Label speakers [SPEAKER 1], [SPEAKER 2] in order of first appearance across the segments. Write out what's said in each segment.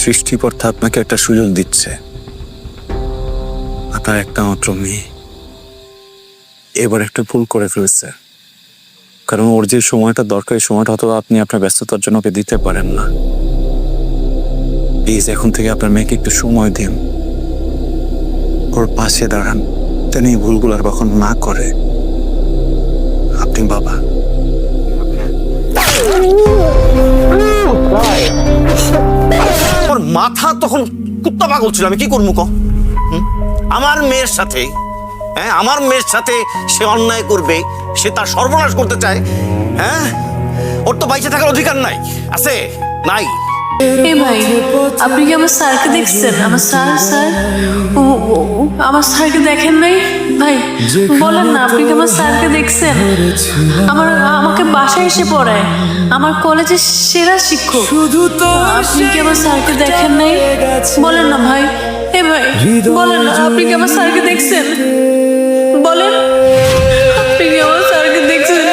[SPEAKER 1] সৃষ্টিকর্তা আপনাকে একটা সুযোগ দিচ্ছে। আপনার একটা মাত্র মেয়ে এবার একটা ভুল করে ফেলছে, কারণ ওর যে সময়টা দরকার সময়টা হয়তো আপনি আপনার ব্যস্ততার জন্য ওকে দিতে পারেন না। প্লিজ এখন থেকে আপনার মেয়েকে একটু সময় দিন, ওর পাশে দাঁড়ান, যেন এই ভুলগুলো আর কখনো না করে। আপনি বাবা।
[SPEAKER 2] ওর মাথা তখন কুত্তা পাগল ছিল, আমি কি করবো ক? আমার মেয়ের সাথে, হ্যাঁ আমার মেয়ের সাথে সে অন্যায় করবে, সে তার সর্বনাশ করতে চায়। হ্যাঁ, ওর তো বাইচে থাকার অধিকার নাই, আছে নাই?
[SPEAKER 3] এ ভাই, আপনি কি আমার স্যারকে দেখছেন? আমার স্যার আমার স্যারকে দেখেন নাই? ভাই বলেন না, আপনি কি আমার স্যারকে দেখছেন? আমাকে বাসায় এসে পড়ায়, আমার কলেজের সেরা শিক্ষক। আপনি কি আমার স্যারকে দেখেন নাই? বলেন না ভাই। এ ভাই বলেন না, আপনি কি আমার স্যারকে দেখছেন? বলেন, আপনি কি আমার স্যারকে দেখছেন?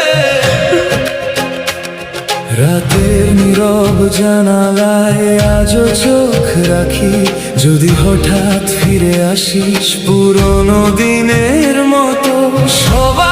[SPEAKER 4] রাতের নীরব জানালায় আজও চোখ রাখি, যদি হঠাৎ ফিরে আসিস পুরনো দিনের মতো সবাই